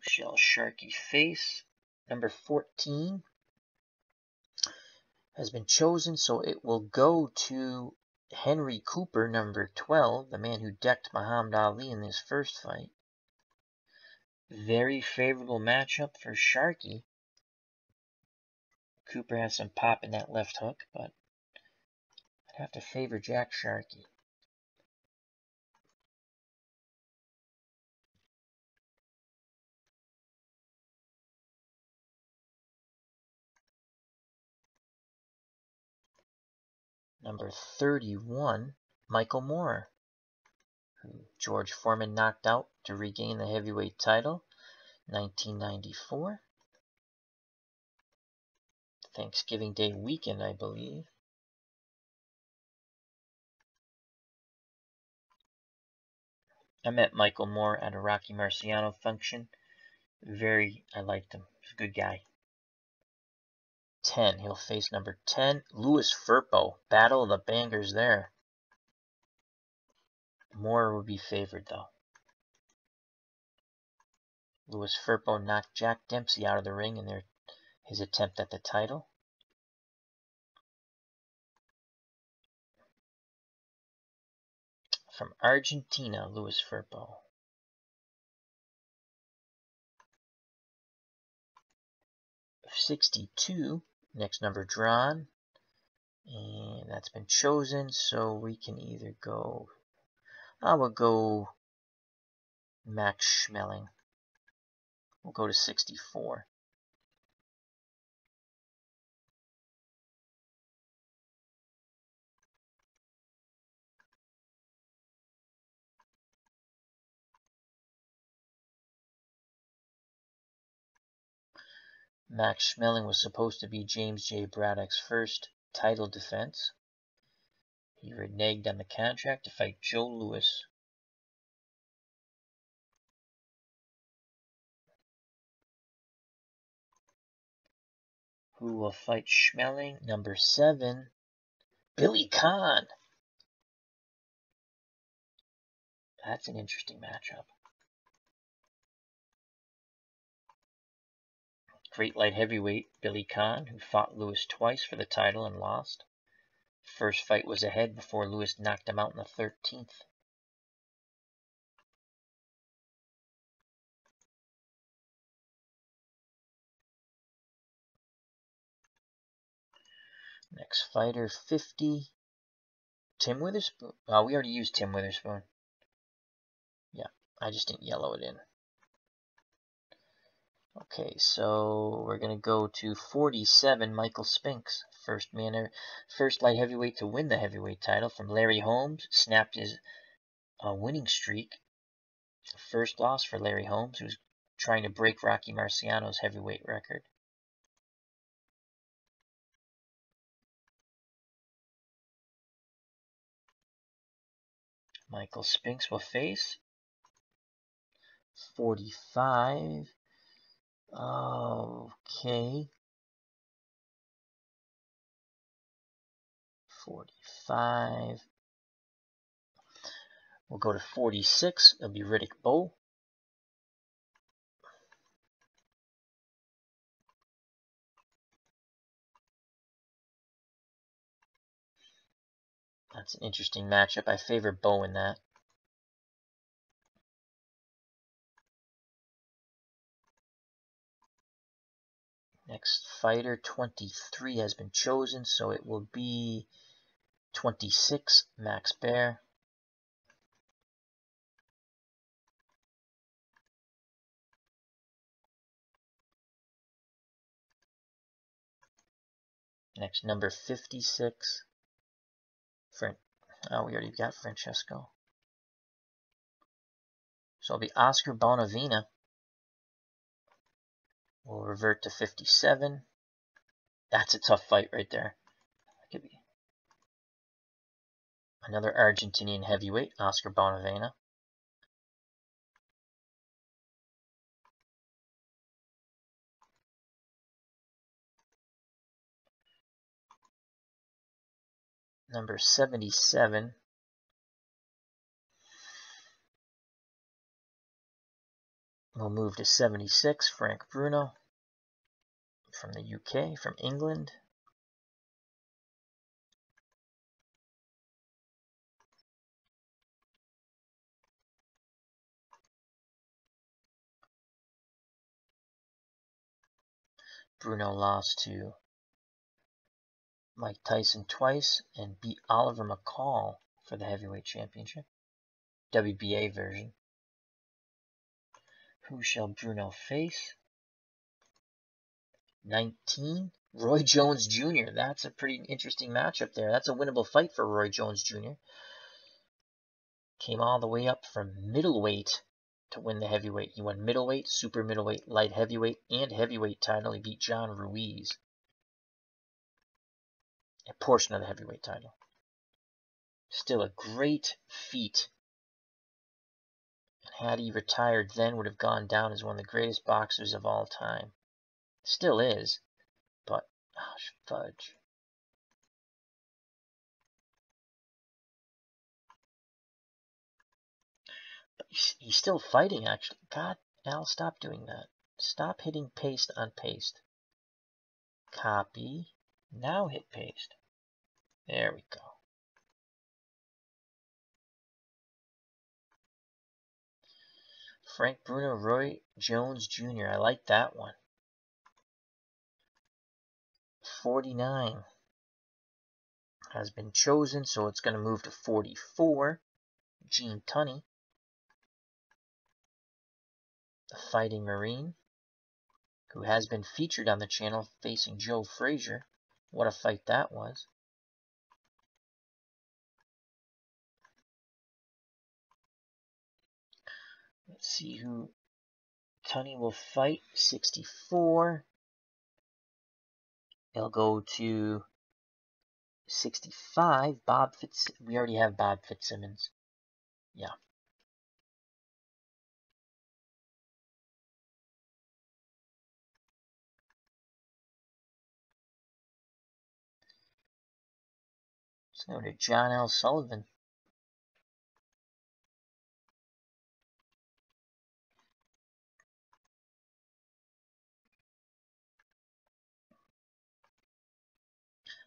Speaker 1: Shall Sharkey face? Number 14 has been chosen, so it will go to Henry Cooper, number 12, the man who decked Muhammad Ali in his first fight. Very favorable matchup for Sharkey. Cooper has some pop in that left hook, but I'd have to favor Jack Sharkey. Number 31, Michael Moore, who George Foreman knocked out to regain the heavyweight title, 1994. Thanksgiving Day weekend, I believe. I met Michael Moore at a Rocky Marciano function. I liked him. He's a good guy. 10. He'll face number 10, Louis Firpo. Battle of the bangers there. Moore would be favored, though. Louis Firpo knocked Jack Dempsey out of the ring in his attempt at the title. From Argentina, Louis Firpo. .62, next number drawn, and that's been chosen, so we can either go, I will go Max Schmeling. We'll go to 64. Max Schmeling was supposed to be James J. Braddock's first title defense. He reneged on the contract to fight Joe Louis. Who will fight Schmeling? Number 7, Billy Conn. That's an interesting matchup. Great light heavyweight Billy Conn, who fought Lewis twice for the title and lost. First fight was ahead before Lewis knocked him out in the 13th. Next fighter, 50. Tim Witherspoon. Oh, we already used Tim Witherspoon. Yeah, I just didn't yellow it in. Okay, so we're going to go to 47, Michael Spinks. First light heavyweight to win the heavyweight title from Larry Holmes. Snapped his winning streak. First loss for Larry Holmes, who's trying to break Rocky Marciano's heavyweight record. Michael Spinks will face 45. Okay. 45. We'll go to 46. It'll be Riddick Bowe. That's an interesting matchup. I favor Bowe in that. Next fighter, 23, has been chosen, so it will be 26, Max Baer. Next, number 56. Oh, we already got Francesco. So it'll be Oscar Bonavena. We'll revert to 57. That's a tough fight right there. That could be another Argentinian heavyweight, Oscar Bonavena. Number 77. We'll move to 76, Frank Bruno. From the UK, from England. Bruno lost to Mike Tyson twice and beat Oliver McCall for the heavyweight championship. WBA version. Who shall Bruno face? 19, Roy Jones Jr. That's a pretty interesting matchup there. That's a winnable fight for Roy Jones Jr. Came all the way up from middleweight to win the heavyweight. He won middleweight, super middleweight, light heavyweight, and heavyweight title. He beat John Ruiz. A portion of the heavyweight title. Still a great feat. And had he retired then, would have gone down as one of the greatest boxers of all time. Still is, but fudge. But he's still fighting, actually. God, Al, stop doing that. Stop hitting paste on paste. Copy. Now hit paste. There we go. Frank Bruno, Roy Jones Jr. I like that one. 49 has been chosen, so it's going to move to 44. Gene Tunney, the Fighting Marine, who has been featured on the channel facing Joe Frazier. What a fight that was. Let's see who Tunney will fight. 64. They'll go to 65. We already have Bob Fitzsimmons. Yeah. Let's go to John L. Sullivan.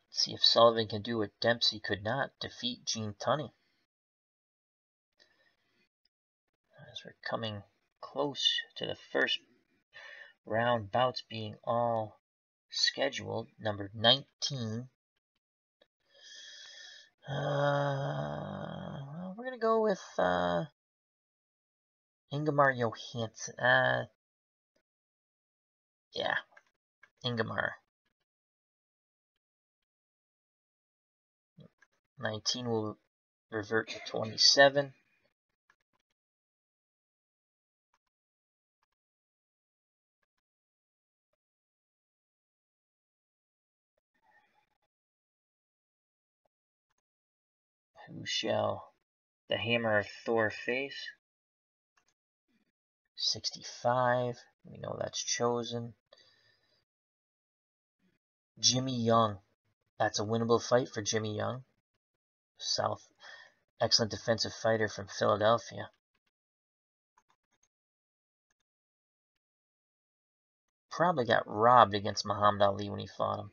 Speaker 1: Let's see if Sullivan can do what Dempsey could not, defeat Gene Tunney. As we're coming close to the first round bouts being all scheduled, number 19. We're going to go with Ingemar Johansson. Yeah, Ingemar. 19 will revert to 27. Who shall the hammer of Thor face? 65. We know that's chosen. Jimmy Young. That's a winnable fight for Jimmy Young. Excellent defensive fighter from Philadelphia. Probably got robbed against Muhammad Ali when he fought him.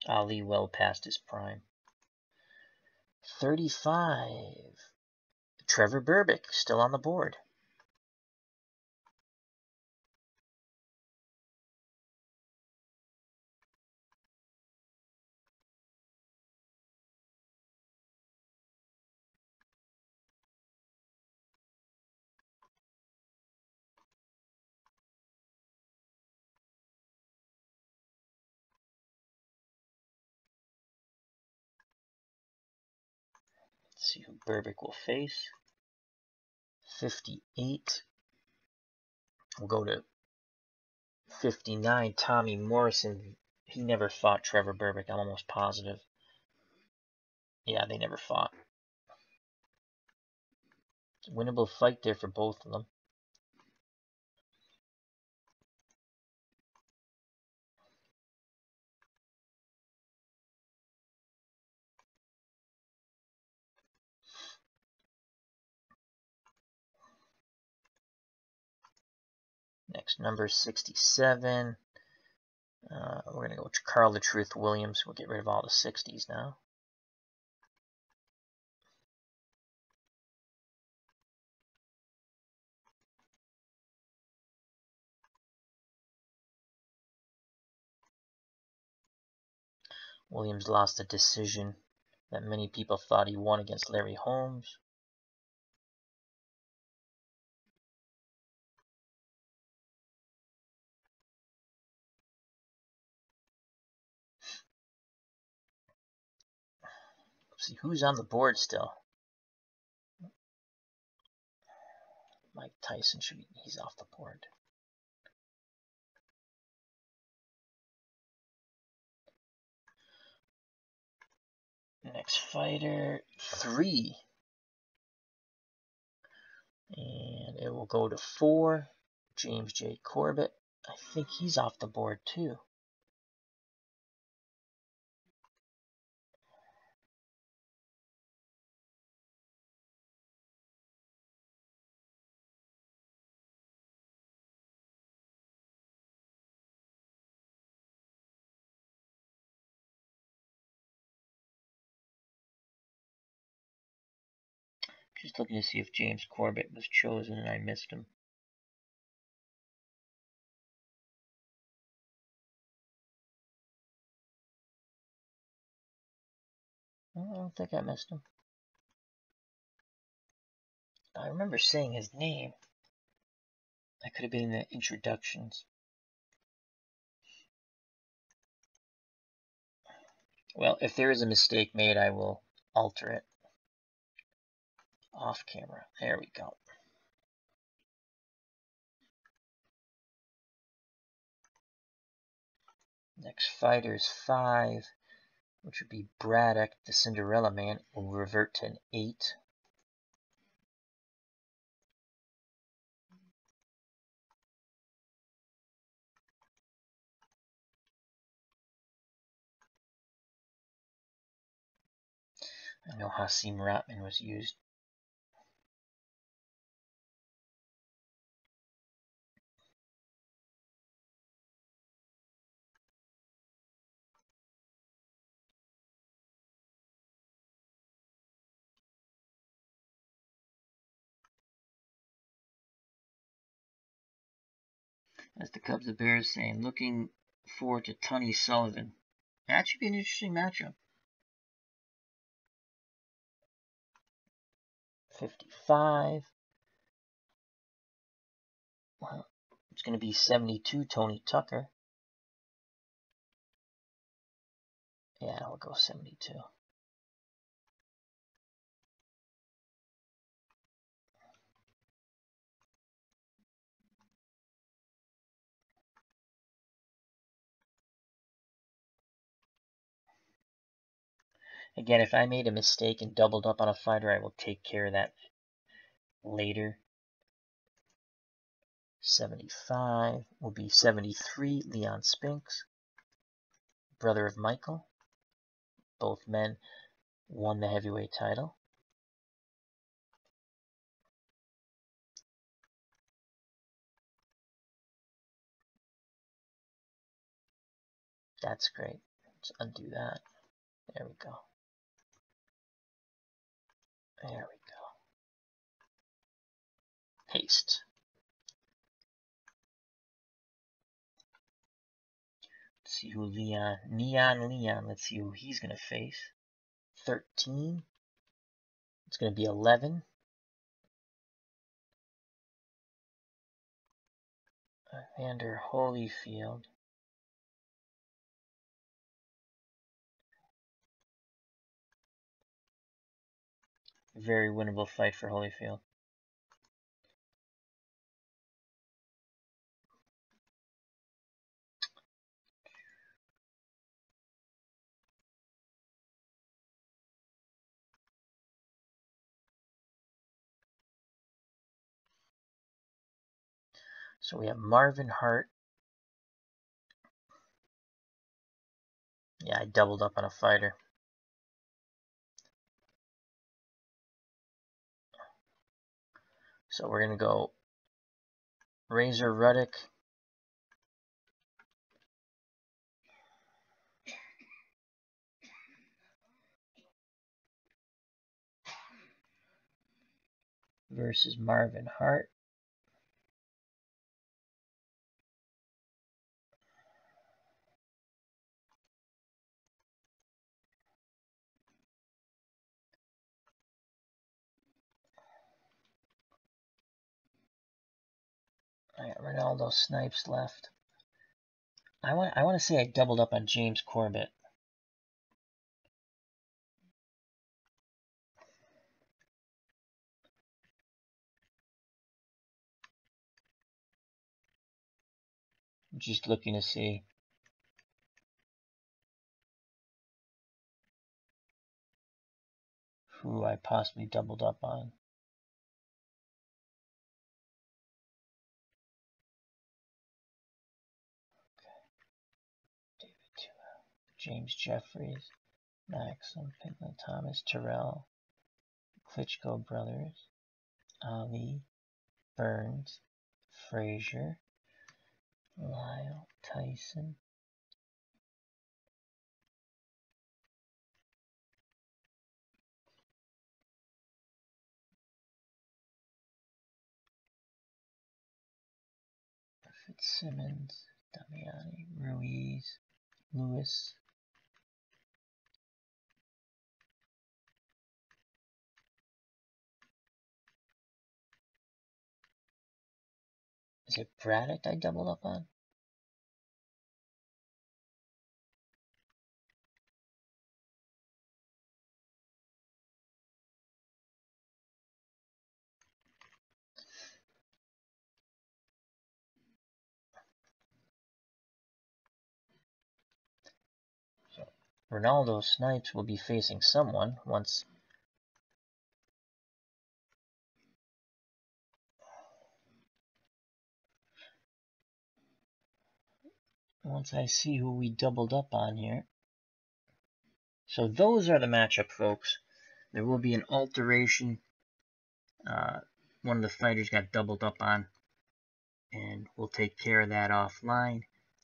Speaker 1: Ali well past his prime. 35. Trevor Berbick, still on the board. Let's see who Berbick will face. 58. We'll go to 59. Tommy Morrison. He never fought Trevor Berbick, I'm almost positive. Yeah, they never fought. Winnable fight there for both of them. Next, number 67. We're going to go with Carl the Truth Williams. We'll get rid of all the 60s now. Williams lost a decision that many people thought he won against Larry Holmes. Let's see who's on the board still. Mike Tyson should be, he's off the board. Next fighter, 3. And it will go to 4. James J. Corbett. I think he's off the board too. Just looking to see if James Corbett was chosen and I missed him. I don't think I missed him. I remember saying his name. That could have been in the introductions. Well, if there is a mistake made, I will alter it. Off camera. There we go. Next fighter is 5, which would be Braddock, the Cinderella Man. Will revert to an 8. I know Hasim Raham was used. As the Cubs, the Bears saying, looking forward to Tunney Sullivan. That should be an interesting matchup. 55. Well, it's going to be 72, Tony Tucker. Yeah, I'll go 72. Again, if I made a mistake and doubled up on a fighter, I will take care of that later. 75 will be 73, Leon Spinks, brother of Michael. Both men won the heavyweight title. That's great. Let's undo that. There we go. There we go. Paste. Let's see who Neon Leon, let's see who he's going to face. 13. It's going to be 11. Evander Holyfield. Very winnable fight for Holyfield. So we have Marvin Hart. Yeah, I doubled up on a fighter. So we're going to go Razor Ruddock. Versus Marvin Hart. I got Ronaldo Snipes left. I want to say I doubled up on James Corbett. I'm just looking to see who I possibly doubled up on. Okay. James Jeffies, Maxim, Pinklon Thomas, Terrell, Klitschko brothers, Ali, Burns, Frazier, Lyle, Tyson. Fitzsimmons, Damiani, Ruiz, Lewis. Is it Braddock I doubled up on? So Ronaldo Snipes will be facing someone once I see who we doubled up on here. So those are the matchup, folks. There will be an alteration. One of the fighters got doubled up on, and we'll take care of that offline.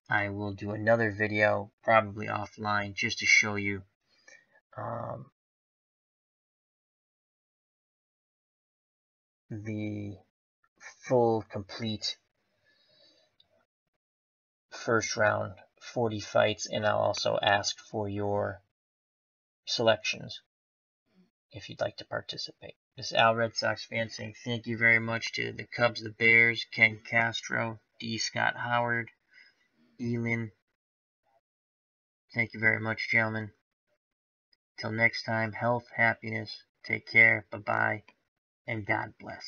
Speaker 1: I will do another video, probably offline, just to show you the full, complete first round 40 fights, and I'll also ask for your selections if you'd like to participate. This is Al Red Sox fan saying thank you very much to the Cubs, the Bears, Ken Castro, D. Scott Howard, Elin. Thank you very much, gentlemen. Till next time, health, happiness, take care, bye-bye, and God bless.